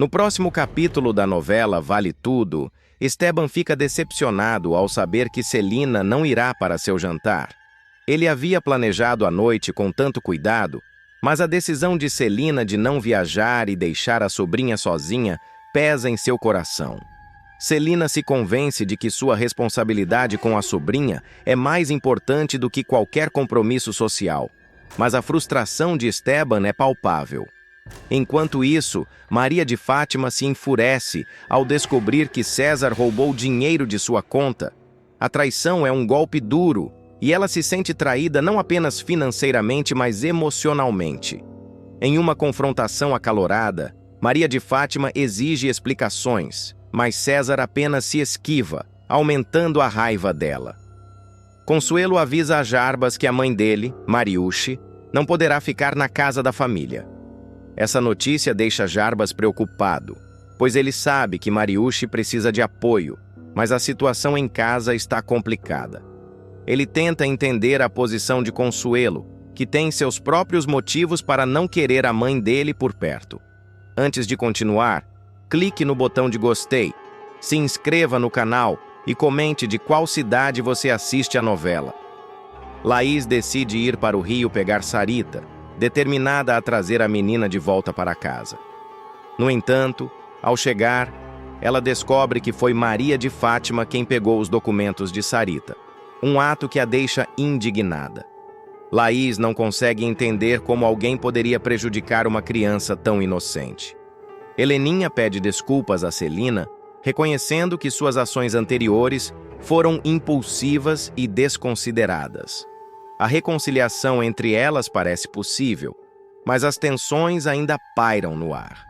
No próximo capítulo da novela Vale Tudo, Esteban fica decepcionado ao saber que Celina não irá para seu jantar. Ele havia planejado a noite com tanto cuidado, mas a decisão de Celina de não viajar e deixar a sobrinha sozinha pesa em seu coração. Celina se convence de que sua responsabilidade com a sobrinha é mais importante do que qualquer compromisso social, mas a frustração de Esteban é palpável. Enquanto isso, Maria de Fátima se enfurece ao descobrir que César roubou dinheiro de sua conta. A traição é um golpe duro, e ela se sente traída não apenas financeiramente, mas emocionalmente. Em uma confrontação acalorada, Maria de Fátima exige explicações, mas César apenas se esquiva, aumentando a raiva dela. Consuelo avisa a Jarbas que a mãe dele, Mariucci, não poderá ficar na casa da família. Essa notícia deixa Jarbas preocupado, pois ele sabe que Mariucci precisa de apoio, mas a situação em casa está complicada. Ele tenta entender a posição de Consuelo, que tem seus próprios motivos para não querer a mãe dele por perto. Antes de continuar, clique no botão de gostei, se inscreva no canal e comente de qual cidade você assiste a novela. Laís decide ir para o Rio pegar Sarita, determinada a trazer a menina de volta para casa. No entanto, ao chegar, ela descobre que foi Maria de Fátima quem pegou os documentos de Sarita, um ato que a deixa indignada. Laís não consegue entender como alguém poderia prejudicar uma criança tão inocente. Heleninha pede desculpas a Celina, reconhecendo que suas ações anteriores foram impulsivas e desconsideradas. A reconciliação entre elas parece possível, mas as tensões ainda pairam no ar.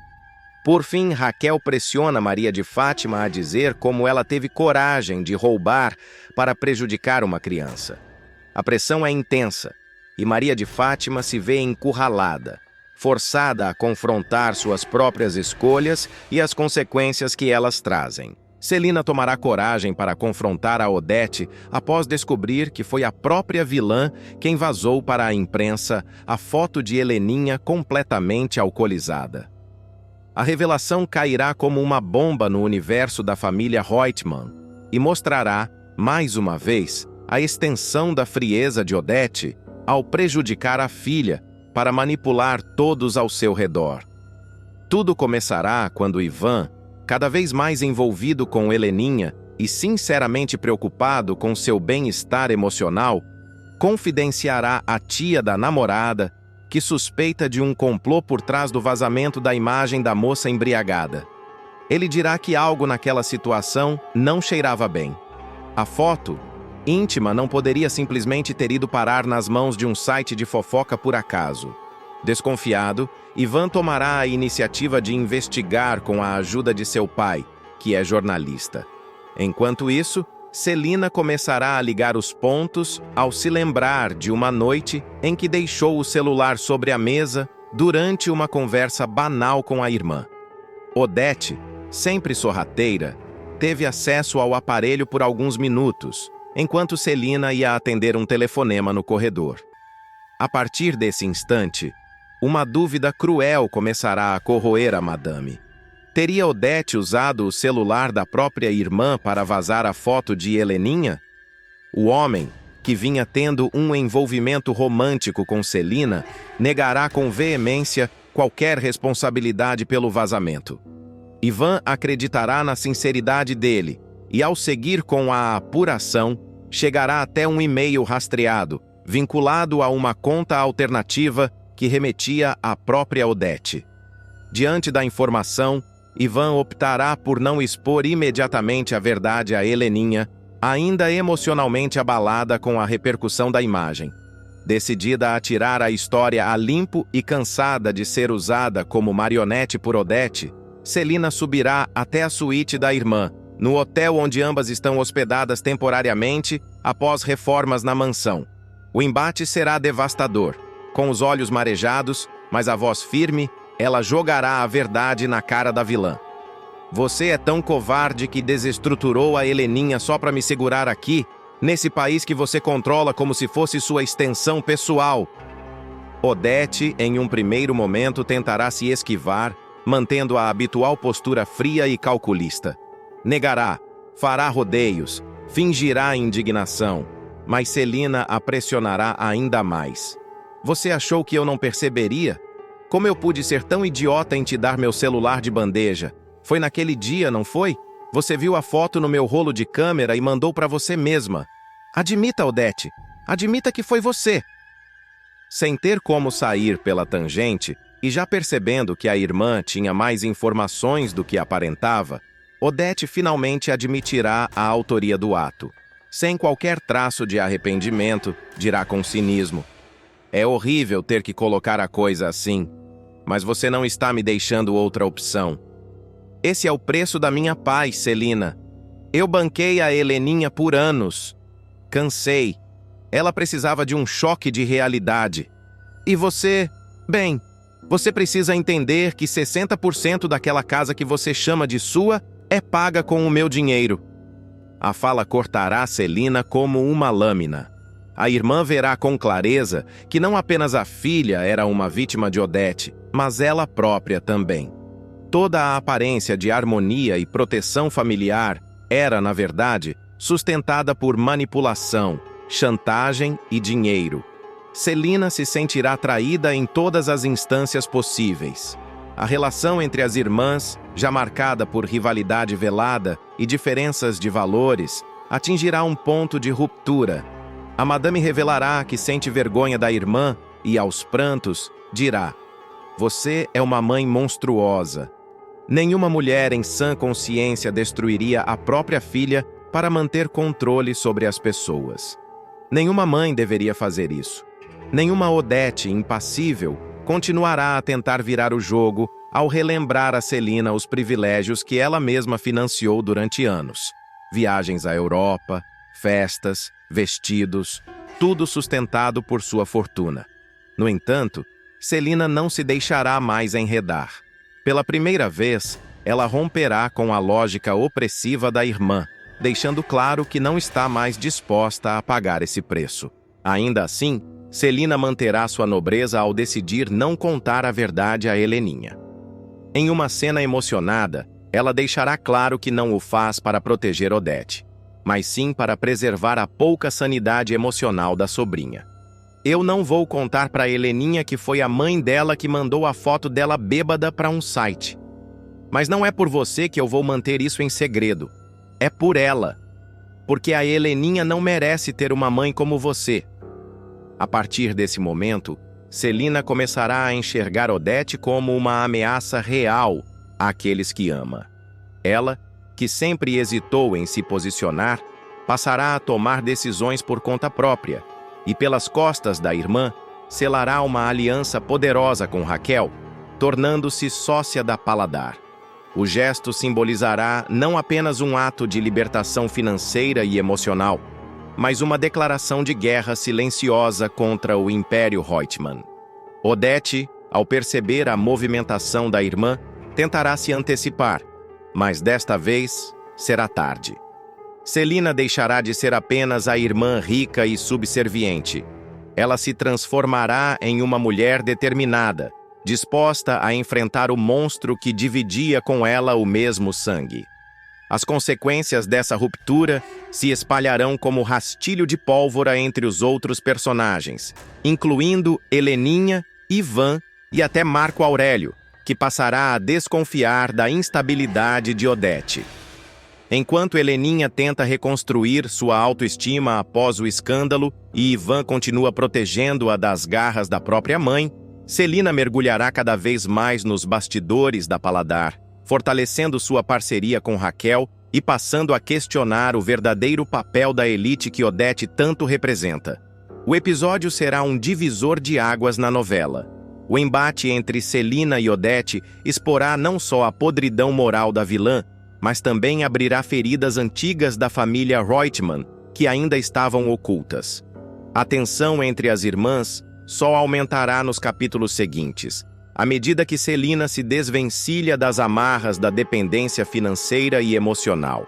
Por fim, Raquel pressiona Maria de Fátima a dizer como ela teve coragem de roubar para prejudicar uma criança. A pressão é intensa, e Maria de Fátima se vê encurralada, forçada a confrontar suas próprias escolhas e as consequências que elas trazem. Celina tomará coragem para confrontar a Odete após descobrir que foi a própria vilã quem vazou para a imprensa a foto de Heleninha completamente alcoolizada. A revelação cairá como uma bomba no universo da família Reutemann e mostrará, mais uma vez, a extensão da frieza de Odete ao prejudicar a filha para manipular todos ao seu redor. Tudo começará quando Ivan, cada vez mais envolvido com Heleninha e sinceramente preocupado com seu bem-estar emocional, confidenciará à tia da namorada que suspeita de um complô por trás do vazamento da imagem da moça embriagada. Ele dirá que algo naquela situação não cheirava bem. A foto, íntima, não poderia simplesmente ter ido parar nas mãos de um site de fofoca por acaso. Desconfiado, Ivan tomará a iniciativa de investigar com a ajuda de seu pai, que é jornalista. Enquanto isso, Celina começará a ligar os pontos ao se lembrar de uma noite em que deixou o celular sobre a mesa durante uma conversa banal com a irmã. Odete, sempre sorrateira, teve acesso ao aparelho por alguns minutos, enquanto Celina ia atender um telefonema no corredor. A partir desse instante, uma dúvida cruel começará a corroer a madame. Teria Odete usado o celular da própria irmã para vazar a foto de Heleninha? O homem, que vinha tendo um envolvimento romântico com Celina, negará com veemência qualquer responsabilidade pelo vazamento. Ivan acreditará na sinceridade dele e, ao seguir com a apuração, chegará até um e-mail rastreado, vinculado a uma conta alternativa que remetia à própria Odete. Diante da informação, Ivan optará por não expor imediatamente a verdade a Heleninha, ainda emocionalmente abalada com a repercussão da imagem. Decidida a tirar a história a limpo e cansada de ser usada como marionete por Odete, Celina subirá até a suíte da irmã, no hotel onde ambas estão hospedadas temporariamente após reformas na mansão. O embate será devastador. Com os olhos marejados, mas a voz firme, ela jogará a verdade na cara da vilã. Você é tão covarde que desestruturou a Heleninha só para me segurar aqui, nesse país que você controla como se fosse sua extensão pessoal. Odete, em um primeiro momento, tentará se esquivar, mantendo a habitual postura fria e calculista. Negará, fará rodeios, fingirá indignação, mas Celina a pressionará ainda mais. Você achou que eu não perceberia? Como eu pude ser tão idiota em te dar meu celular de bandeja? Foi naquele dia, não foi? Você viu a foto no meu rolo de câmera e mandou para você mesma. Admita, Odete. Admita que foi você. Sem ter como sair pela tangente, e já percebendo que a irmã tinha mais informações do que aparentava, Odete finalmente admitirá a autoria do ato. Sem qualquer traço de arrependimento, dirá com cinismo: é horrível ter que colocar a coisa assim, mas você não está me deixando outra opção. Esse é o preço da minha paz, Celina. Eu banquei a Heleninha por anos. Cansei. Ela precisava de um choque de realidade. E você... Bem, você precisa entender que 60% daquela casa que você chama de sua é paga com o meu dinheiro. A fala cortará Celina como uma lâmina. A irmã verá com clareza que não apenas a filha era uma vítima de Odete, mas ela própria também. Toda a aparência de harmonia e proteção familiar era, na verdade, sustentada por manipulação, chantagem e dinheiro. Celina se sentirá traída em todas as instâncias possíveis. A relação entre as irmãs, já marcada por rivalidade velada e diferenças de valores, atingirá um ponto de ruptura. A madame revelará que sente vergonha da irmã e, aos prantos, dirá: você é uma mãe monstruosa. Nenhuma mulher em sã consciência destruiria a própria filha para manter controle sobre as pessoas. Nenhuma mãe deveria fazer isso. Nenhuma Odete impassível continuará a tentar virar o jogo ao relembrar a Celina os privilégios que ela mesma financiou durante anos. Viagens à Europa, festas, vestidos, tudo sustentado por sua fortuna. No entanto, Celina não se deixará mais enredar. Pela primeira vez, ela romperá com a lógica opressiva da irmã, deixando claro que não está mais disposta a pagar esse preço. Ainda assim, Celina manterá sua nobreza ao decidir não contar a verdade a Heleninha. Em uma cena emocionada, ela deixará claro que não o faz para proteger Odete, mas sim para preservar a pouca sanidade emocional da sobrinha. Eu não vou contar para Heleninha que foi a mãe dela que mandou a foto dela bêbada para um site. Mas não é por você que eu vou manter isso em segredo. É por ela. Porque a Heleninha não merece ter uma mãe como você. A partir desse momento, Celina começará a enxergar Odete como uma ameaça real àqueles que ama. Ela, que sempre hesitou em se posicionar, passará a tomar decisões por conta própria, e pelas costas da irmã, selará uma aliança poderosa com Raquel, tornando-se sócia da Paladar. O gesto simbolizará não apenas um ato de libertação financeira e emocional, mas uma declaração de guerra silenciosa contra o Império Reutemann. Odete, ao perceber a movimentação da irmã, tentará se antecipar, mas desta vez será tarde. Celina deixará de ser apenas a irmã rica e subserviente. Ela se transformará em uma mulher determinada, disposta a enfrentar o monstro que dividia com ela o mesmo sangue. As consequências dessa ruptura se espalharão como rastilho de pólvora entre os outros personagens, incluindo Heleninha, Ivan e até Marco Aurélio, que passará a desconfiar da instabilidade de Odete. Enquanto Heleninha tenta reconstruir sua autoestima após o escândalo e Ivan continua protegendo-a das garras da própria mãe, Celina mergulhará cada vez mais nos bastidores da Paladar, fortalecendo sua parceria com Raquel e passando a questionar o verdadeiro papel da elite que Odete tanto representa. O episódio será um divisor de águas na novela. O embate entre Celina e Odete exporá não só a podridão moral da vilã, mas também abrirá feridas antigas da família Reutemann, que ainda estavam ocultas. A tensão entre as irmãs só aumentará nos capítulos seguintes, à medida que Celina se desvencilha das amarras da dependência financeira e emocional.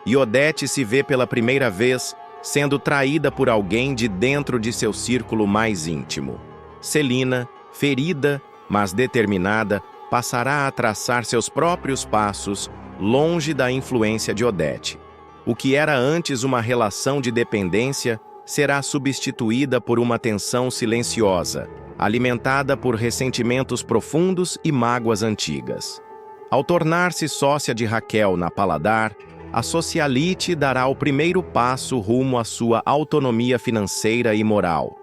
E Odete se vê pela primeira vez sendo traída por alguém de dentro de seu círculo mais íntimo. Celina, ferida, mas determinada, passará a traçar seus próprios passos longe da influência de Odete. O que era antes uma relação de dependência será substituída por uma tensão silenciosa, alimentada por ressentimentos profundos e mágoas antigas. Ao tornar-se sócia de Raquel na Paladar, a socialite dará o primeiro passo rumo à sua autonomia financeira e moral.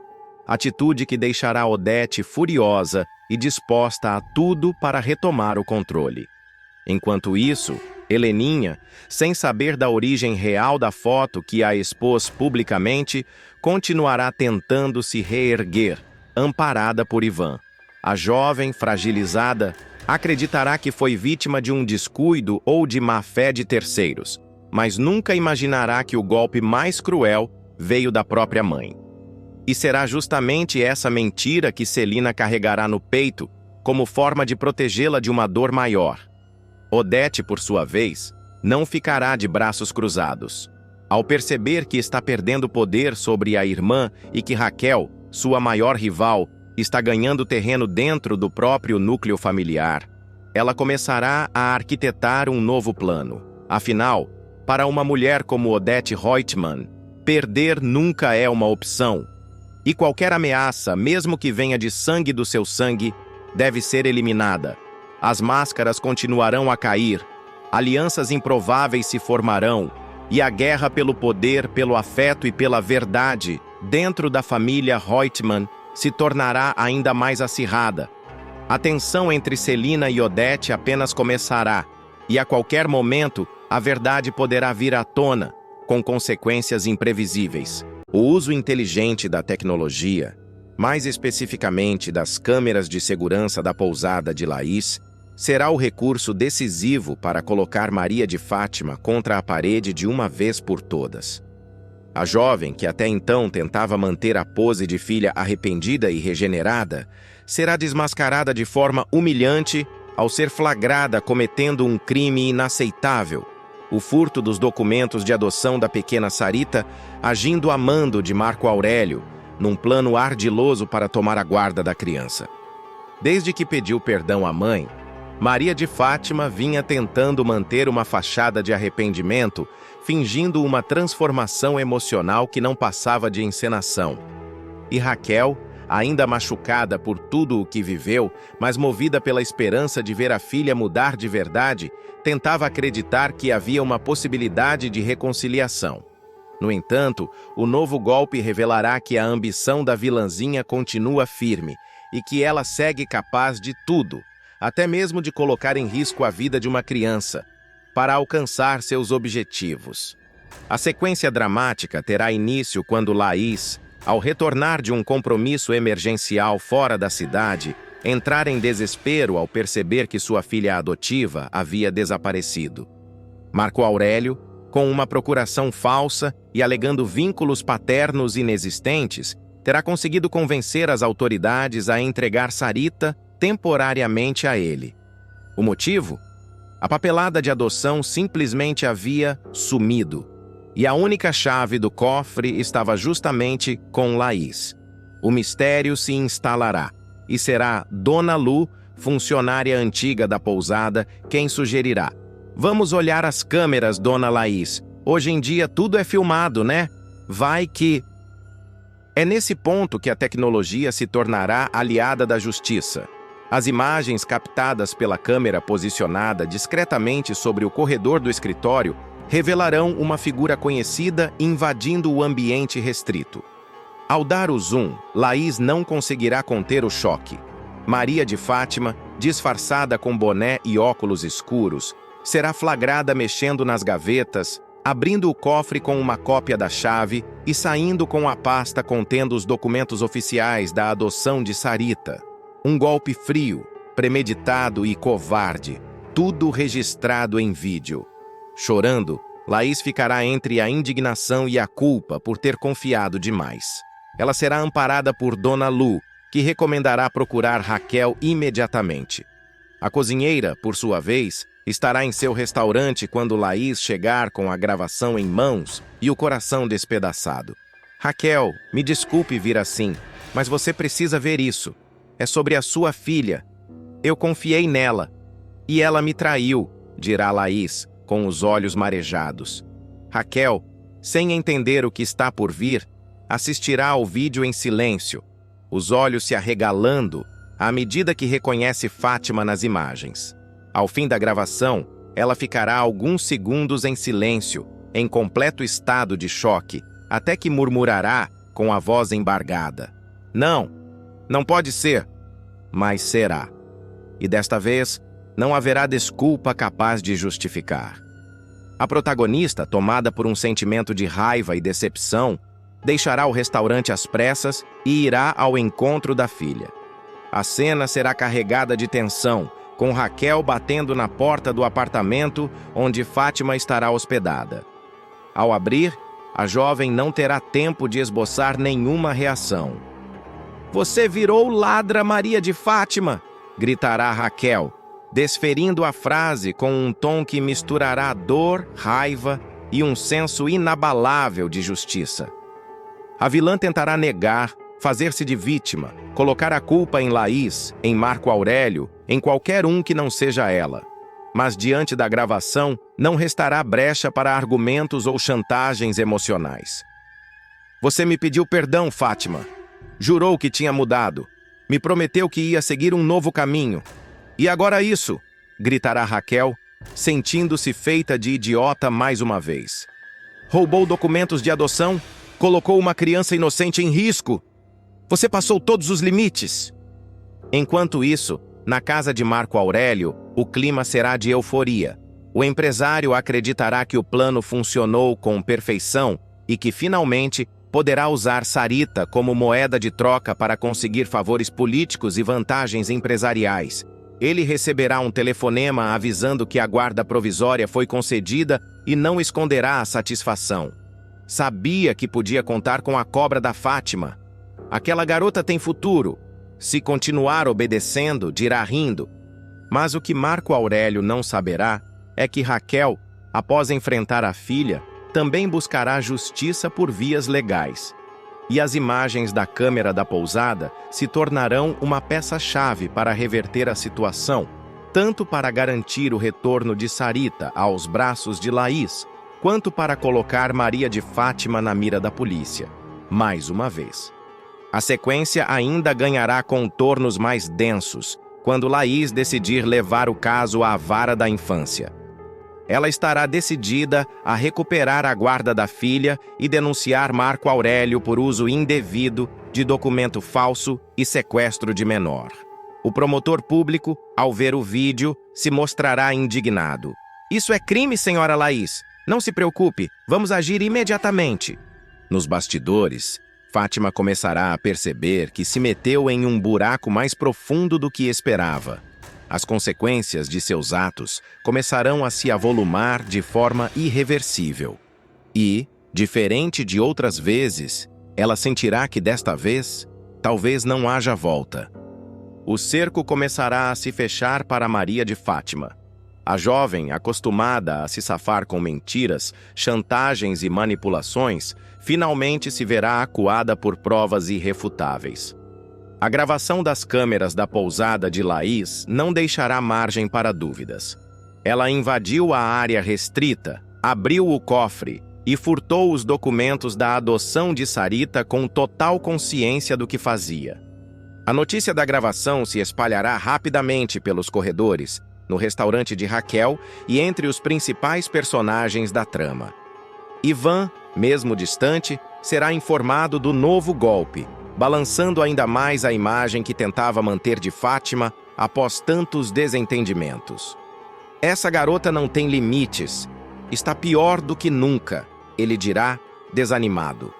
Atitude que deixará Odete furiosa e disposta a tudo para retomar o controle. Enquanto isso, Heleninha, sem saber da origem real da foto que a expôs publicamente, continuará tentando se reerguer, amparada por Ivan. A jovem, fragilizada, acreditará que foi vítima de um descuido ou de má-fé de terceiros, mas nunca imaginará que o golpe mais cruel veio da própria mãe. E será justamente essa mentira que Celina carregará no peito, como forma de protegê-la de uma dor maior. Odete, por sua vez, não ficará de braços cruzados. Ao perceber que está perdendo poder sobre a irmã e que Raquel, sua maior rival, está ganhando terreno dentro do próprio núcleo familiar, ela começará a arquitetar um novo plano. Afinal, para uma mulher como Odete Reutemann, perder nunca é uma opção. E qualquer ameaça, mesmo que venha de sangue do seu sangue, deve ser eliminada. As máscaras continuarão a cair, alianças improváveis se formarão, e a guerra pelo poder, pelo afeto e pela verdade, dentro da família Reutemann, se tornará ainda mais acirrada. A tensão entre Celina e Odete apenas começará, e a qualquer momento a verdade poderá vir à tona, com consequências imprevisíveis. O uso inteligente da tecnologia, mais especificamente das câmeras de segurança da pousada de Laís, será o recurso decisivo para colocar Maria de Fátima contra a parede de uma vez por todas. A jovem, que até então tentava manter a pose de filha arrependida e regenerada, será desmascarada de forma humilhante ao ser flagrada cometendo um crime inaceitável: o furto dos documentos de adoção da pequena Sarita, agindo a mando de Marco Aurélio, num plano ardiloso para tomar a guarda da criança. Desde que pediu perdão à mãe, Maria de Fátima vinha tentando manter uma fachada de arrependimento, fingindo uma transformação emocional que não passava de encenação. E Raquel, ainda machucada por tudo o que viveu, mas movida pela esperança de ver a filha mudar de verdade, tentava acreditar que havia uma possibilidade de reconciliação. No entanto, o novo golpe revelará que a ambição da vilãzinha continua firme e que ela segue capaz de tudo, até mesmo de colocar em risco a vida de uma criança, para alcançar seus objetivos. A sequência dramática terá início quando Laís, ao retornar de um compromisso emergencial fora da cidade, entrar em desespero ao perceber que sua filha adotiva havia desaparecido. Marco Aurélio, com uma procuração falsa e alegando vínculos paternos inexistentes, terá conseguido convencer as autoridades a entregar Sarita temporariamente a ele. O motivo? A papelada de adoção simplesmente havia sumido, e a única chave do cofre estava justamente com Laís. O mistério se instalará, e será Dona Lu, funcionária antiga da pousada, quem sugerirá: "Vamos olhar as câmeras, Dona Laís. Hoje em dia tudo é filmado, né? Vai que..." É nesse ponto que a tecnologia se tornará aliada da justiça. As imagens captadas pela câmera posicionada discretamente sobre o corredor do escritório revelarão uma figura conhecida invadindo o ambiente restrito. Ao dar o zoom, Laís não conseguirá conter o choque. Maria de Fátima, disfarçada com boné e óculos escuros, será flagrada mexendo nas gavetas, abrindo o cofre com uma cópia da chave e saindo com a pasta contendo os documentos oficiais da adoção de Sarita. Um golpe frio, premeditado e covarde, tudo registrado em vídeo. Chorando, Laís ficará entre a indignação e a culpa por ter confiado demais. Ela será amparada por Dona Lu, que recomendará procurar Raquel imediatamente. A cozinheira, por sua vez, estará em seu restaurante quando Laís chegar com a gravação em mãos e o coração despedaçado. "Raquel, me desculpe vir assim, mas você precisa ver isso. É sobre a sua filha." Eu confiei nela. E ela me traiu, dirá Laís, com os olhos marejados. Raquel, sem entender o que está por vir, assistirá ao vídeo em silêncio, os olhos se arregalando à medida que reconhece Fátima nas imagens. Ao fim da gravação, ela ficará alguns segundos em silêncio, em completo estado de choque, até que murmurará com a voz embargada. Não, não pode ser, mas será. E desta vez, não haverá desculpa capaz de justificar. A protagonista, tomada por um sentimento de raiva e decepção, deixará o restaurante às pressas e irá ao encontro da filha. A cena será carregada de tensão, com Raquel batendo na porta do apartamento onde Fátima estará hospedada. Ao abrir, a jovem não terá tempo de esboçar nenhuma reação. "Você virou ladra Maria de Fátima!" gritará Raquel, desferindo a frase com um tom que misturará dor, raiva e um senso inabalável de justiça. A vilã tentará negar, fazer-se de vítima, colocar a culpa em Laís, em Marco Aurélio, em qualquer um que não seja ela. Mas diante da gravação, não restará brecha para argumentos ou chantagens emocionais. "Você me pediu perdão, Fátima. Jurou que tinha mudado. Me prometeu que ia seguir um novo caminho. E agora isso!" gritará Raquel, sentindo-se feita de idiota mais uma vez. "Roubou documentos de adoção? Colocou uma criança inocente em risco? Você passou todos os limites!" Enquanto isso, na casa de Marco Aurélio, o clima será de euforia. O empresário acreditará que o plano funcionou com perfeição e que, finalmente, poderá usar Sarita como moeda de troca para conseguir favores políticos e vantagens empresariais. Ele receberá um telefonema avisando que a guarda provisória foi concedida e não esconderá a satisfação. Sabia que podia contar com a cobra da Fátima. Aquela garota tem futuro. Se continuar obedecendo, dirá rindo. Mas o que Marco Aurélio não saberá é que Raquel, após enfrentar a filha, também buscará justiça por vias legais. E as imagens da câmera da pousada se tornarão uma peça-chave para reverter a situação, tanto para garantir o retorno de Sarita aos braços de Laís, quanto para colocar Maria de Fátima na mira da polícia, mais uma vez. A sequência ainda ganhará contornos mais densos, quando Laís decidir levar o caso à vara da infância. Ela estará decidida a recuperar a guarda da filha e denunciar Marco Aurélio por uso indevido de documento falso e sequestro de menor. O promotor público, ao ver o vídeo, se mostrará indignado. "Isso é crime, senhora Laís. Não se preocupe, vamos agir imediatamente." Nos bastidores, Fátima começará a perceber que se meteu em um buraco mais profundo do que esperava. As consequências de seus atos começarão a se avolumar de forma irreversível. E, diferente de outras vezes, ela sentirá que desta vez, talvez não haja volta. O cerco começará a se fechar para Maria de Fátima. A jovem, acostumada a se safar com mentiras, chantagens e manipulações, finalmente se verá acuada por provas irrefutáveis. A gravação das câmeras da pousada de Laís não deixará margem para dúvidas. Ela invadiu a área restrita, abriu o cofre e furtou os documentos da adoção de Sarita com total consciência do que fazia. A notícia da gravação se espalhará rapidamente pelos corredores, no restaurante de Raquel e entre os principais personagens da trama. Ivan, mesmo distante, será informado do novo golpe, balançando ainda mais a imagem que tentava manter de Fátima após tantos desentendimentos. "Essa garota não tem limites. Está pior do que nunca", ele dirá, desanimado.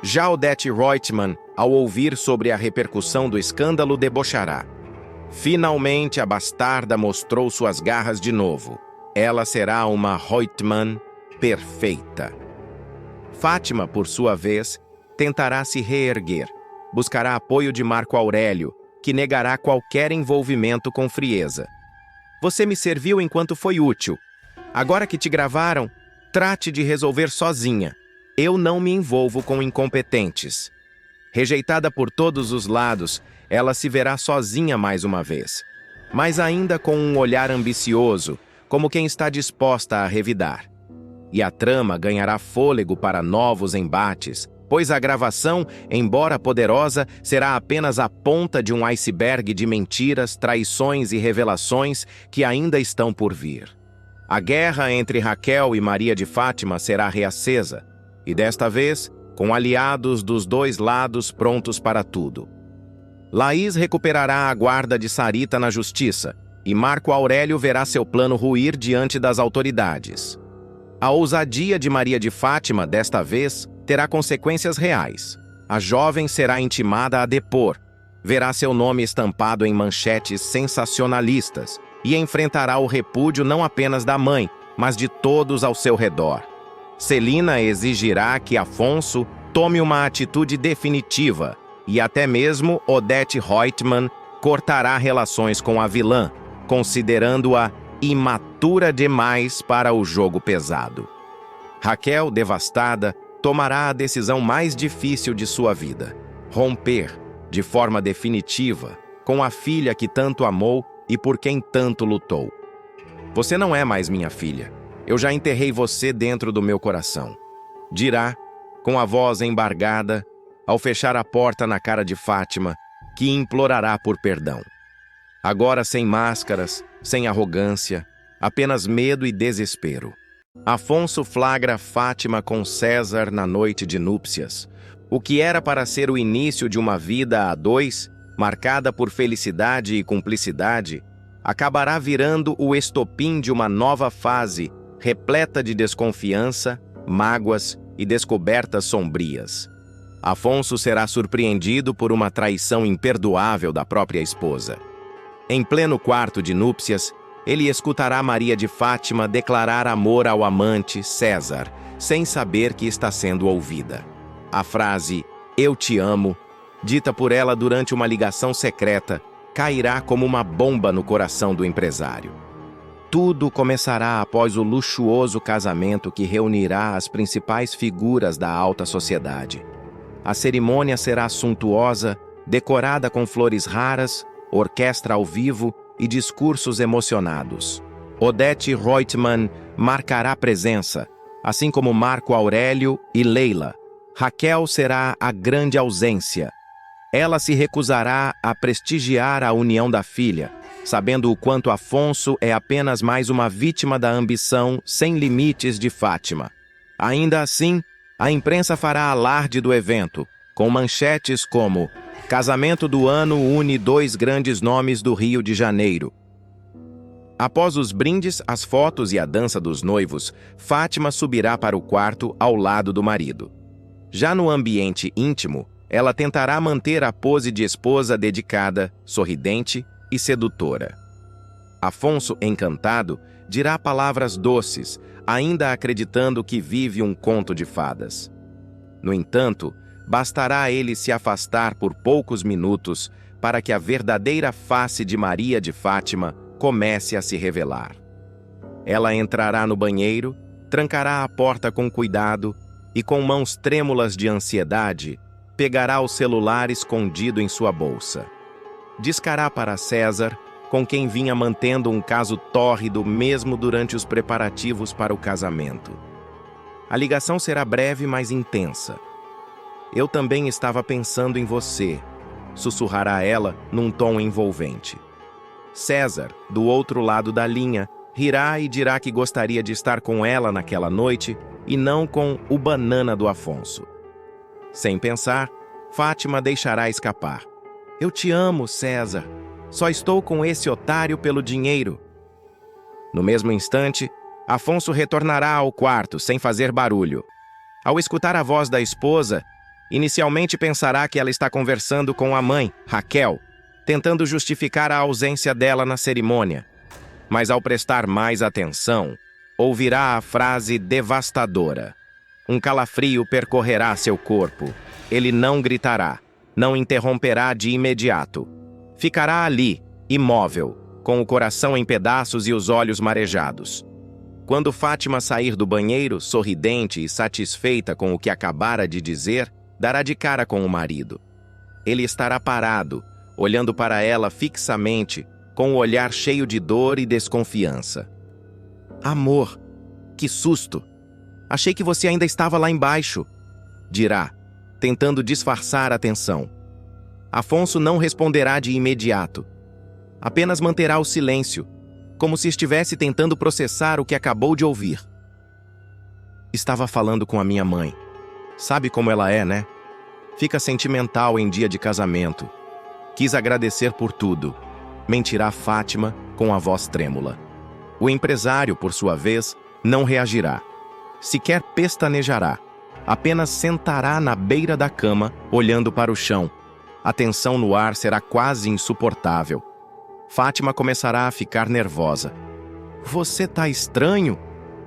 Já Odete Reutemann, ao ouvir sobre a repercussão do escândalo, debochará. Finalmente a bastarda mostrou suas garras de novo. Ela será uma Reutemann perfeita. Fátima, por sua vez, tentará se reerguer. Buscará apoio de Marco Aurélio, que negará qualquer envolvimento com frieza. "Você me serviu enquanto foi útil. Agora que te gravaram, trate de resolver sozinha. Eu não me envolvo com incompetentes." Rejeitada por todos os lados, ela se verá sozinha mais uma vez. mas ainda com um olhar ambicioso, como quem está disposta a revidar. E a trama ganhará fôlego para novos embates, pois a gravação, embora poderosa, será apenas a ponta de um iceberg de mentiras, traições e revelações que ainda estão por vir. A guerra entre Raquel e Maria de Fátima será reacesa, e desta vez, com aliados dos dois lados prontos para tudo. Laís recuperará a guarda de Sarita na justiça, e Marco Aurélio verá seu plano ruir diante das autoridades. A ousadia de Maria de Fátima, desta vez, terá consequências reais. A jovem será intimada a depor, verá seu nome estampado em manchetes sensacionalistas e enfrentará o repúdio não apenas da mãe, mas de todos ao seu redor. Celina exigirá que Afonso tome uma atitude definitiva e até mesmo Odete Reutemann cortará relações com a vilã, considerando-a imatura demais para o jogo pesado. Raquel, devastada, tomará a decisão mais difícil de sua vida: romper, de forma definitiva, com a filha que tanto amou e por quem tanto lutou. Você não é mais minha filha. Eu já enterrei você dentro do meu coração, dirá, com a voz embargada, ao fechar a porta na cara de Fátima, que implorará por perdão. Agora sem máscaras, sem arrogância, apenas medo e desespero. Afonso flagra Fátima com César na noite de núpcias. O que era para ser o início de uma vida a dois, marcada por felicidade e cumplicidade, acabará virando o estopim de uma nova fase, repleta de desconfiança, mágoas e descobertas sombrias. Afonso será surpreendido por uma traição imperdoável da própria esposa. Em pleno quarto de núpcias, ele escutará Maria de Fátima declarar amor ao amante, César, sem saber que está sendo ouvida. A frase "Eu te amo", dita por ela durante uma ligação secreta, cairá como uma bomba no coração do empresário. Tudo começará após o luxuoso casamento que reunirá as principais figuras da alta sociedade. A cerimônia será suntuosa, decorada com flores raras, orquestra ao vivo e discursos emocionados. Odete Reutemann marcará presença, assim como Marco Aurélio e Leila. Raquel será a grande ausência. Ela se recusará a prestigiar a união da filha, sabendo o quanto Afonso é apenas mais uma vítima da ambição sem limites de Fátima. Ainda assim, a imprensa fará alarde do evento, com manchetes como "Casamento do ano une dois grandes nomes do Rio de Janeiro". Após os brindes, as fotos e a dança dos noivos, Fátima subirá para o quarto ao lado do marido. Já no ambiente íntimo, ela tentará manter a pose de esposa dedicada, sorridente e sedutora. Afonso, encantado, dirá palavras doces, ainda acreditando que vive um conto de fadas. No entanto, bastará ele se afastar por poucos minutos para que a verdadeira face de Maria de Fátima comece a se revelar. Ela entrará no banheiro, trancará a porta com cuidado e, com mãos trêmulas de ansiedade, pegará o celular escondido em sua bolsa. Discará para César, com quem vinha mantendo um caso tórrido mesmo durante os preparativos para o casamento. A ligação será breve, mas intensa. "Eu também estava pensando em você", sussurrará ela num tom envolvente. César, do outro lado da linha, rirá e dirá que gostaria de estar com ela naquela noite e não com o banana do Afonso. Sem pensar, Fátima deixará escapar: "Eu te amo, César. Só estou com esse otário pelo dinheiro." No mesmo instante, Afonso retornará ao quarto sem fazer barulho. Ao escutar a voz da esposa, inicialmente pensará que ela está conversando com a mãe, Raquel, tentando justificar a ausência dela na cerimônia. Mas ao prestar mais atenção, ouvirá a frase devastadora. Um calafrio percorrerá seu corpo. Ele não gritará, não interromperá de imediato. Ficará ali, imóvel, com o coração em pedaços e os olhos marejados. Quando Fátima sair do banheiro, sorridente e satisfeita com o que acabara de dizer, dará de cara com o marido. Ele estará parado, olhando para ela fixamente, com o olhar cheio de dor e desconfiança. Amor, que susto! Achei que você ainda estava lá embaixo, dirá, tentando disfarçar a tensão. Afonso não responderá de imediato. Apenas manterá o silêncio, como se estivesse tentando processar o que acabou de ouvir. Estava falando com a minha mãe. Sabe como ela é, né? Fica sentimental em dia de casamento. Quis agradecer por tudo. Mentirá Fátima com a voz trêmula. O empresário, por sua vez, não reagirá. Sequer pestanejará. Apenas sentará na beira da cama, olhando para o chão. A tensão no ar será quase insuportável. Fátima começará a ficar nervosa. Você tá estranho?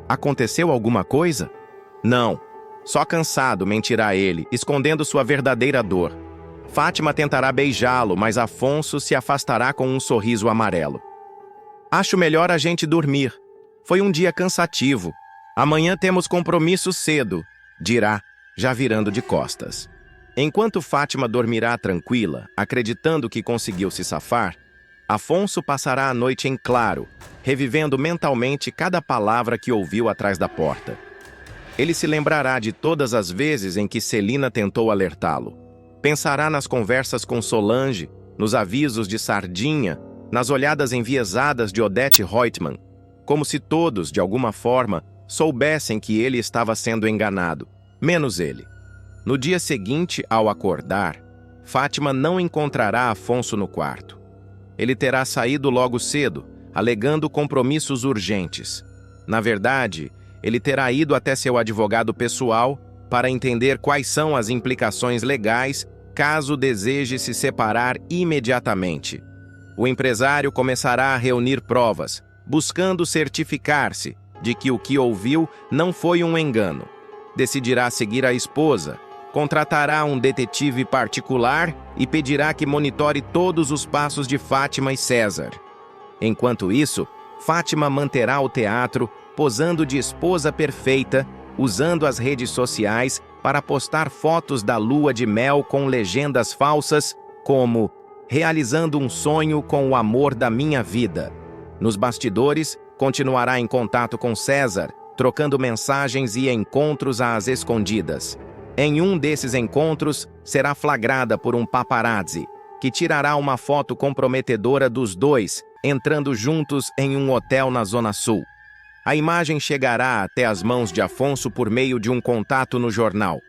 Aconteceu alguma coisa? Não. Só cansado, mentirá ele, escondendo sua verdadeira dor. Fátima tentará beijá-lo, mas Afonso se afastará com um sorriso amarelo. Acho melhor a gente dormir. Foi um dia cansativo. Amanhã temos compromisso cedo, dirá, já virando de costas. Enquanto Fátima dormirá tranquila, acreditando que conseguiu se safar, Afonso passará a noite em claro, revivendo mentalmente cada palavra que ouviu atrás da porta. Ele se lembrará de todas as vezes em que Celina tentou alertá-lo. Pensará nas conversas com Solange, nos avisos de Sardinha, nas olhadas enviesadas de Odete Reutemann, como se todos, de alguma forma, soubessem que ele estava sendo enganado, menos ele. No dia seguinte, ao acordar, Fátima não encontrará Afonso no quarto. Ele terá saído logo cedo, alegando compromissos urgentes. Na verdade, ele terá ido até seu advogado pessoal para entender quais são as implicações legais caso deseje se separar imediatamente. O empresário começará a reunir provas, buscando certificar-se de que o que ouviu não foi um engano. Decidirá seguir a esposa, contratará um detetive particular e pedirá que monitore todos os passos de Fátima e César. Enquanto isso, Fátima manterá o teatro, posando de esposa perfeita, usando as redes sociais para postar fotos da lua de mel com legendas falsas como "realizando um sonho com o amor da minha vida". Nos bastidores, continuará em contato com César, trocando mensagens e encontros às escondidas. Em um desses encontros, será flagrada por um paparazzi, que tirará uma foto comprometedora dos dois, entrando juntos em um hotel na Zona Sul. A imagem chegará até as mãos de Afonso por meio de um contato no jornal.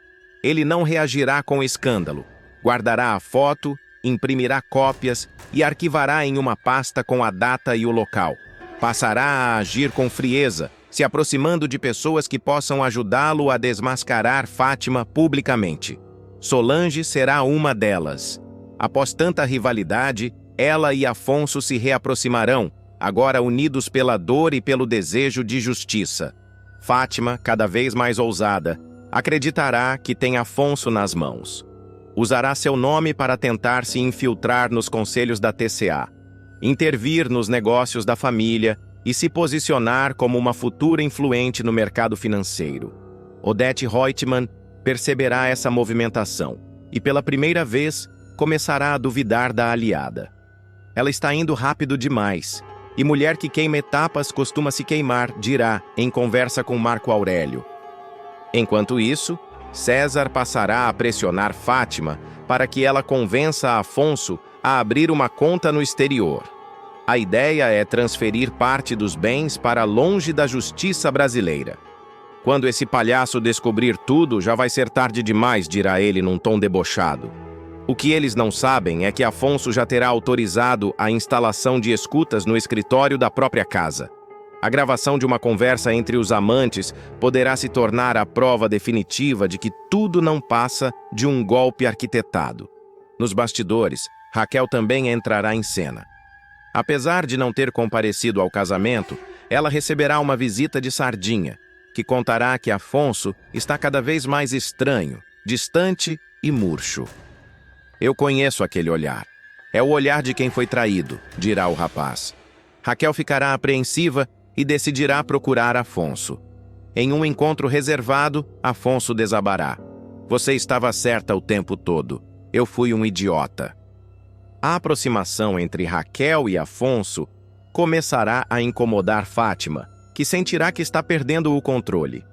Ele não reagirá com escândalo. Guardará a foto, imprimirá cópias e arquivará em uma pasta com a data e o local. Passará a agir com frieza, se aproximando de pessoas que possam ajudá-lo a desmascarar Fátima publicamente. Solange será uma delas. Após tanta rivalidade, ela e Afonso se reaproximarão, agora unidos pela dor e pelo desejo de justiça. Fátima, cada vez mais ousada, acreditará que tem Afonso nas mãos. Usará seu nome para tentar se infiltrar nos conselhos da TCA, intervir nos negócios da família e se posicionar como uma futura influente no mercado financeiro. Odete Reutemann perceberá essa movimentação e, pela primeira vez, começará a duvidar da aliada. Ela está indo rápido demais, e mulher que queima etapas costuma se queimar, dirá em conversa com Marco Aurélio. Enquanto isso, César passará a pressionar Fátima para que ela convença Afonso a abrir uma conta no exterior. A ideia é transferir parte dos bens para longe da justiça brasileira. Quando esse palhaço descobrir tudo, já vai ser tarde demais, dirá ele num tom debochado. O que eles não sabem é que Afonso já terá autorizado a instalação de escutas no escritório da própria casa. A gravação de uma conversa entre os amantes poderá se tornar a prova definitiva de que tudo não passa de um golpe arquitetado. Nos bastidores, Raquel também entrará em cena. Apesar de não ter comparecido ao casamento, ela receberá uma visita de Sardinha, que contará que Afonso está cada vez mais estranho, distante e murcho. Eu conheço aquele olhar. É o olhar de quem foi traído, dirá o rapaz. Raquel ficará apreensiva e decidirá procurar Afonso. Em um encontro reservado, Afonso desabará. Você estava certa o tempo todo. Eu fui um idiota. A aproximação entre Raquel e Afonso começará a incomodar Fátima, que sentirá que está perdendo o controle.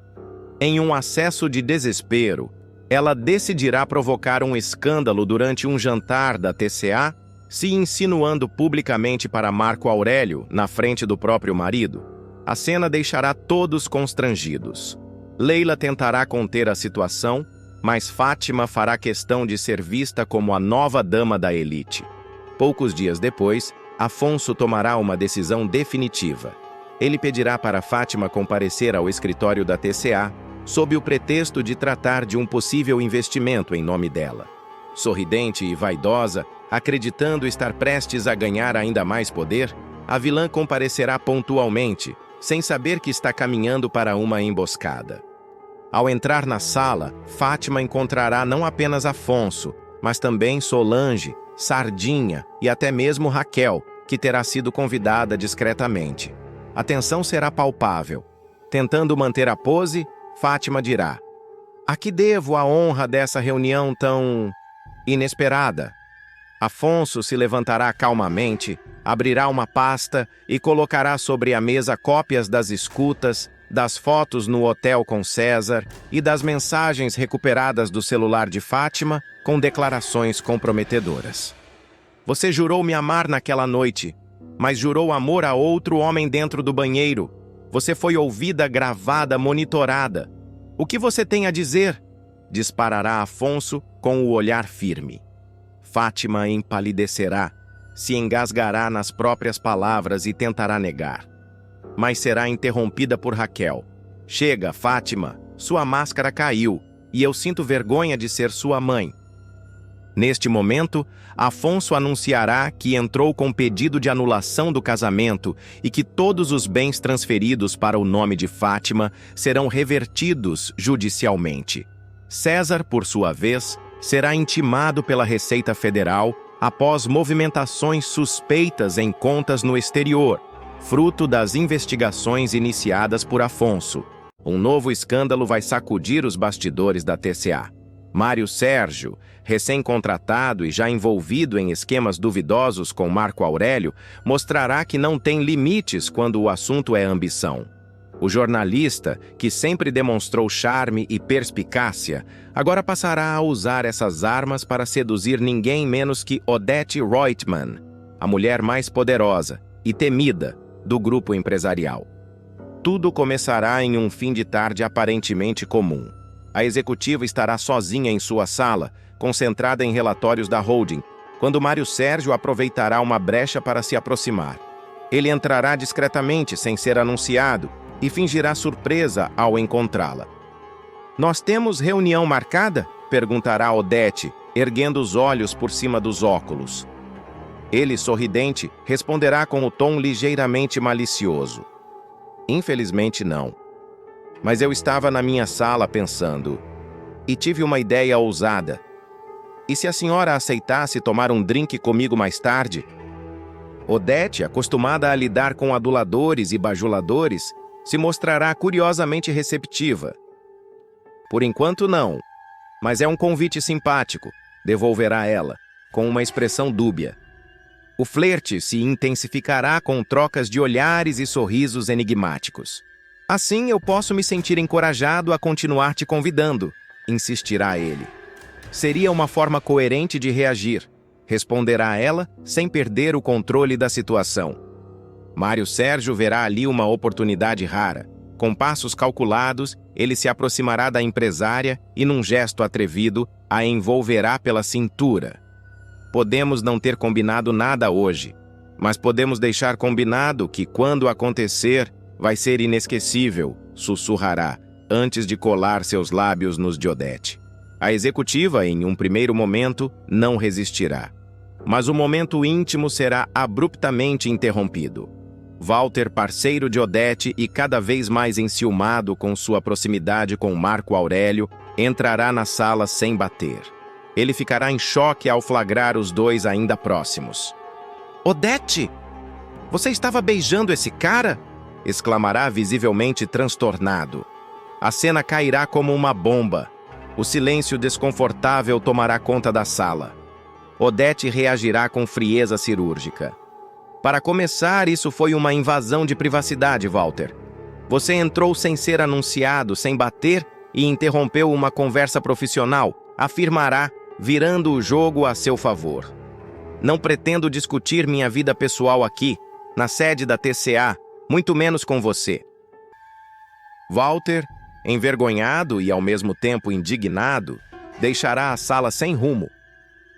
Em um acesso de desespero, ela decidirá provocar um escândalo durante um jantar da TCA, se insinuando publicamente para Marco Aurélio, na frente do próprio marido. A cena deixará todos constrangidos. Leila tentará conter a situação, mas Fátima fará questão de ser vista como a nova dama da elite. Poucos dias depois, Afonso tomará uma decisão definitiva. Ele pedirá para Fátima comparecer ao escritório da TCA, sob o pretexto de tratar de um possível investimento em nome dela. Sorridente e vaidosa, acreditando estar prestes a ganhar ainda mais poder, a vilã comparecerá pontualmente, sem saber que está caminhando para uma emboscada. Ao entrar na sala, Fátima encontrará não apenas Afonso, mas também Solange, Sardinha e até mesmo Raquel, que terá sido convidada discretamente. A tensão será palpável. Tentando manter a pose, Fátima dirá: "A que devo a honra dessa reunião tão inesperada?" Afonso se levantará calmamente, abrirá uma pasta e colocará sobre a mesa cópias das escutas, das fotos no hotel com César e das mensagens recuperadas do celular de Fátima com declarações comprometedoras. "Você jurou me amar naquela noite, mas jurou amor a outro homem dentro do banheiro. Você foi ouvida, gravada, monitorada. O que você tem a dizer?" disparará Afonso com o olhar firme. Fátima empalidecerá, se engasgará nas próprias palavras e tentará negar. Mas será interrompida por Raquel. "Chega, Fátima, sua máscara caiu, e eu sinto vergonha de ser sua mãe." Neste momento, Afonso anunciará que entrou com pedido de anulação do casamento e que todos os bens transferidos para o nome de Fátima serão revertidos judicialmente. César, por sua vez, será intimado pela Receita Federal após movimentações suspeitas em contas no exterior, fruto das investigações iniciadas por Afonso. Um novo escândalo vai sacudir os bastidores da TCA. Mário Sérgio, recém-contratado e já envolvido em esquemas duvidosos com Marco Aurélio, mostrará que não tem limites quando o assunto é ambição. O jornalista, que sempre demonstrou charme e perspicácia, agora passará a usar essas armas para seduzir ninguém menos que Odete Reutemann, a mulher mais poderosa e temida do grupo empresarial. Tudo começará em um fim de tarde aparentemente comum. A executiva estará sozinha em sua sala, concentrada em relatórios da holding, quando Mário Sérgio aproveitará uma brecha para se aproximar. Ele entrará discretamente, sem ser anunciado, e fingirá surpresa ao encontrá-la. "Nós temos reunião marcada?" perguntará Odete, erguendo os olhos por cima dos óculos. Ele, sorridente, responderá com o tom ligeiramente malicioso: "Infelizmente não. Mas eu estava na minha sala pensando, e tive uma ideia ousada. E se a senhora aceitasse tomar um drink comigo mais tarde?" Odete, acostumada a lidar com aduladores e bajuladores, se mostrará curiosamente receptiva. "Por enquanto não, mas é um convite simpático", devolverá ela, com uma expressão dúbia. O flerte se intensificará com trocas de olhares e sorrisos enigmáticos. "Assim eu posso me sentir encorajado a continuar te convidando", insistirá ele. "Seria uma forma coerente de reagir", responderá ela, sem perder o controle da situação. Mário Sérgio verá ali uma oportunidade rara. Com passos calculados, ele se aproximará da empresária e, num gesto atrevido, a envolverá pela cintura. "Podemos não ter combinado nada hoje, mas podemos deixar combinado que, quando acontecer, vai ser inesquecível", sussurrará, antes de colar seus lábios nos de Odete. A executiva, em um primeiro momento, não resistirá. Mas o momento íntimo será abruptamente interrompido. Walter, parceiro de Odete e cada vez mais enciumado com sua proximidade com Marco Aurélio, entrará na sala sem bater. Ele ficará em choque ao flagrar os dois ainda próximos. "Odete! Você estava beijando esse cara?" exclamará visivelmente transtornado. A cena cairá como uma bomba. O silêncio desconfortável tomará conta da sala. Odete reagirá com frieza cirúrgica. Para começar, isso foi uma invasão de privacidade, Walter. Você entrou sem ser anunciado, sem bater e interrompeu uma conversa profissional, afirmará, virando o jogo a seu favor. Não pretendo discutir minha vida pessoal aqui, na sede da TCA, muito menos com você. Walter, envergonhado e ao mesmo tempo indignado, deixará a sala sem rumo.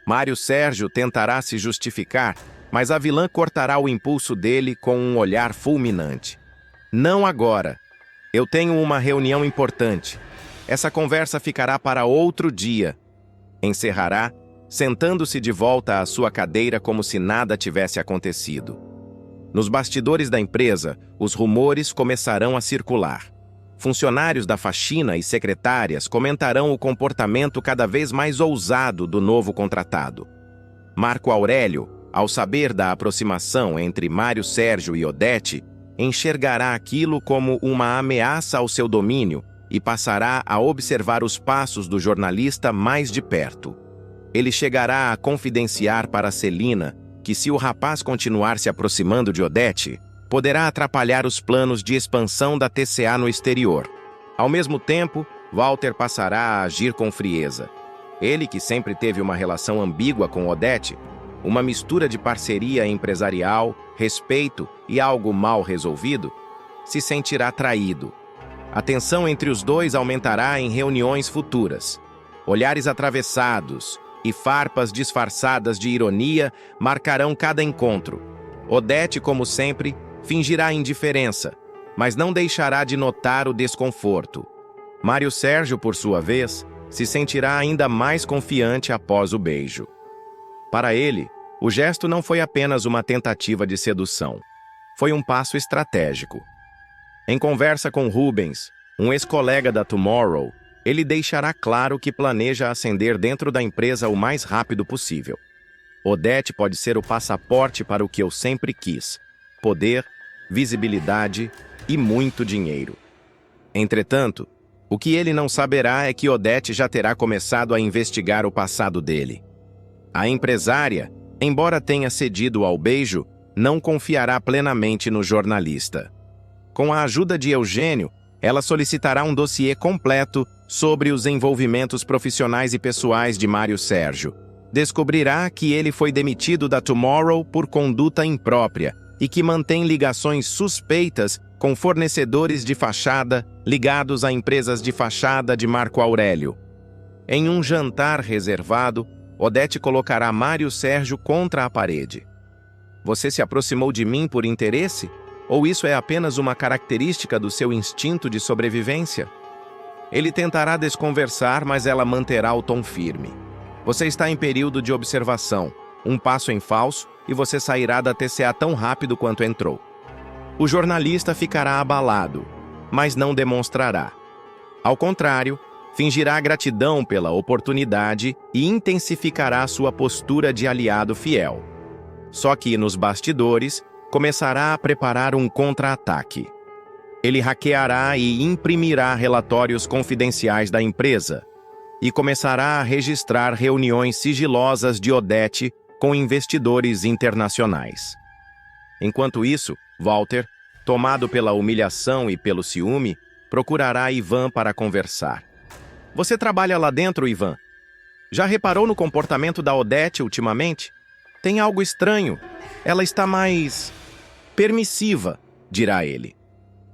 Mário Sérgio tentará se justificar, mas a vilã cortará o impulso dele com um olhar fulminante. Não agora. Eu tenho uma reunião importante. Essa conversa ficará para outro dia. Encerrará, sentando-se de volta à sua cadeira como se nada tivesse acontecido. Nos bastidores da empresa, os rumores começarão a circular. Funcionários da faxina e secretárias comentarão o comportamento cada vez mais ousado do novo contratado. Marco Aurélio, ao saber da aproximação entre Mário Sérgio e Odete, enxergará aquilo como uma ameaça ao seu domínio e passará a observar os passos do jornalista mais de perto. Ele chegará a confidenciar para Celina que, se o rapaz continuar se aproximando de Odete, poderá atrapalhar os planos de expansão da TCA no exterior. Ao mesmo tempo, Walter passará a agir com frieza. Ele, que sempre teve uma relação ambígua com Odete, uma mistura de parceria empresarial, respeito e algo mal resolvido, se sentirá traído. A tensão entre os dois aumentará em reuniões futuras. Olhares atravessados e farpas disfarçadas de ironia marcarão cada encontro. Odete, como sempre, fingirá indiferença, mas não deixará de notar o desconforto. Mário Sérgio, por sua vez, se sentirá ainda mais confiante após o beijo. Para ele, o gesto não foi apenas uma tentativa de sedução. Foi um passo estratégico. Em conversa com Rubens, um ex-colega da Tomorrow, ele deixará claro que planeja ascender dentro da empresa o mais rápido possível. Odete pode ser o passaporte para o que eu sempre quis: poder, visibilidade e muito dinheiro. Entretanto, o que ele não saberá é que Odete já terá começado a investigar o passado dele. A empresária, embora tenha cedido ao beijo, não confiará plenamente no jornalista. Com a ajuda de Eugênio, ela solicitará um dossiê completo sobre os envolvimentos profissionais e pessoais de Mário Sérgio. Descobrirá que ele foi demitido da Tomorrow por conduta imprópria e que mantém ligações suspeitas com fornecedores de fachada ligados a empresas de fachada de Marco Aurélio. Em um jantar reservado, Odete colocará Mário Sérgio contra a parede. Você se aproximou de mim por interesse? Ou isso é apenas uma característica do seu instinto de sobrevivência? Ele tentará desconversar, mas ela manterá o tom firme. Você está em período de observação, um passo em falso, e você sairá da TCA tão rápido quanto entrou. O jornalista ficará abalado, mas não demonstrará. Ao contrário, fingirá gratidão pela oportunidade e intensificará sua postura de aliado fiel. Só que, nos bastidores, começará a preparar um contra-ataque. Ele hackeará e imprimirá relatórios confidenciais da empresa e começará a registrar reuniões sigilosas de Odete com investidores internacionais. Enquanto isso, Walter, tomado pela humilhação e pelo ciúme, procurará Ivan para conversar. Você trabalha lá dentro, Ivan? Já reparou no comportamento da Odete ultimamente? Tem algo estranho. Ela está mais permissiva, dirá ele.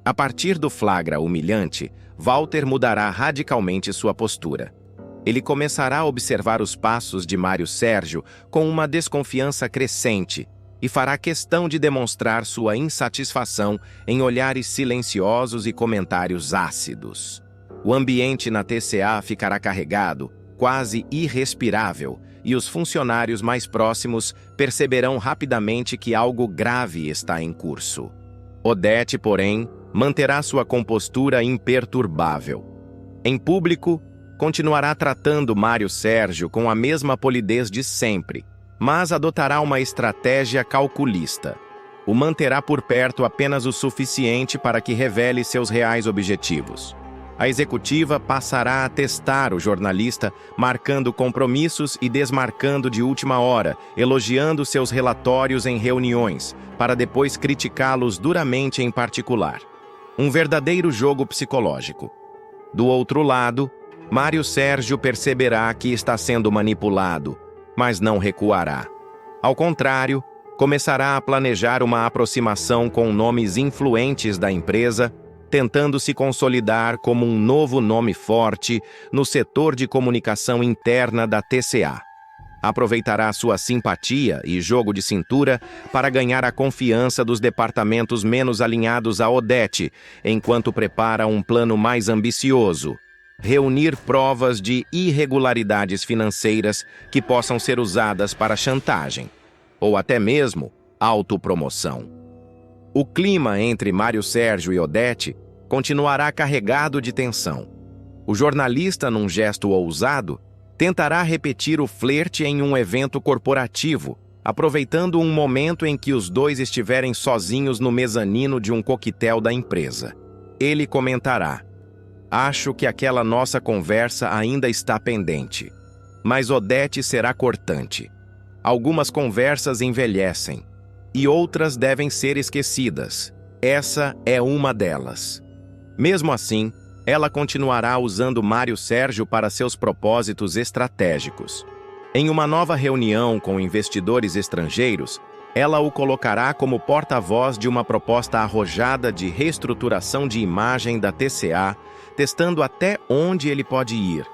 A partir do flagra humilhante, Walter mudará radicalmente sua postura. Ele começará a observar os passos de Mário Sérgio com uma desconfiança crescente e fará questão de demonstrar sua insatisfação em olhares silenciosos e comentários ácidos. O ambiente na TCA ficará carregado, quase irrespirável, e os funcionários mais próximos perceberão rapidamente que algo grave está em curso. Odete, porém, manterá sua compostura imperturbável. Em público, continuará tratando Mário Sérgio com a mesma polidez de sempre, mas adotará uma estratégia calculista. O manterá por perto apenas o suficiente para que revele seus reais objetivos. A executiva passará a testar o jornalista, marcando compromissos e desmarcando de última hora, elogiando seus relatórios em reuniões, para depois criticá-los duramente em particular. Um verdadeiro jogo psicológico. Do outro lado, Mário Sérgio perceberá que está sendo manipulado, mas não recuará. Ao contrário, começará a planejar uma aproximação com nomes influentes da empresa, tentando se consolidar como um novo nome forte no setor de comunicação interna da TCA. Aproveitará sua simpatia e jogo de cintura para ganhar a confiança dos departamentos menos alinhados a Odete, enquanto prepara um plano mais ambicioso: reunir provas de irregularidades financeiras que possam ser usadas para chantagem, ou até mesmo autopromoção. O clima entre Mário Sérgio e Odete continuará carregado de tensão. O jornalista, num gesto ousado, tentará repetir o flerte em um evento corporativo, aproveitando um momento em que os dois estiverem sozinhos no mezanino de um coquetel da empresa. Ele comentará: "Acho que aquela nossa conversa ainda está pendente." Mas Odete será cortante. Algumas conversas envelhecem, e outras devem ser esquecidas. Essa é uma delas. Mesmo assim, ela continuará usando Mário Sérgio para seus propósitos estratégicos. Em uma nova reunião com investidores estrangeiros, ela o colocará como porta-voz de uma proposta arrojada de reestruturação de imagem da TCA, testando até onde ele pode ir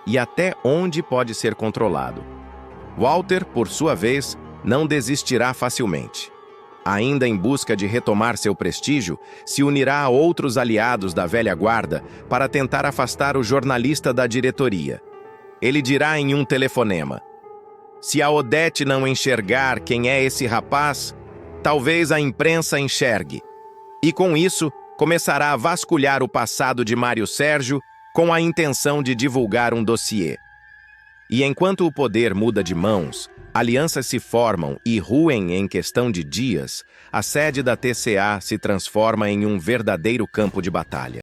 e até onde pode ser controlado. Walter, por sua vez, não desistirá facilmente. Ainda em busca de retomar seu prestígio, se unirá a outros aliados da velha guarda para tentar afastar o jornalista da diretoria. Ele dirá em um telefonema: "Se a Odete não enxergar quem é esse rapaz, talvez a imprensa enxergue." E com isso, começará a vasculhar o passado de Mário Sérgio com a intenção de divulgar um dossiê. E enquanto o poder muda de mãos, alianças se formam e ruem em questão de dias, a sede da TCA se transforma em um verdadeiro campo de batalha.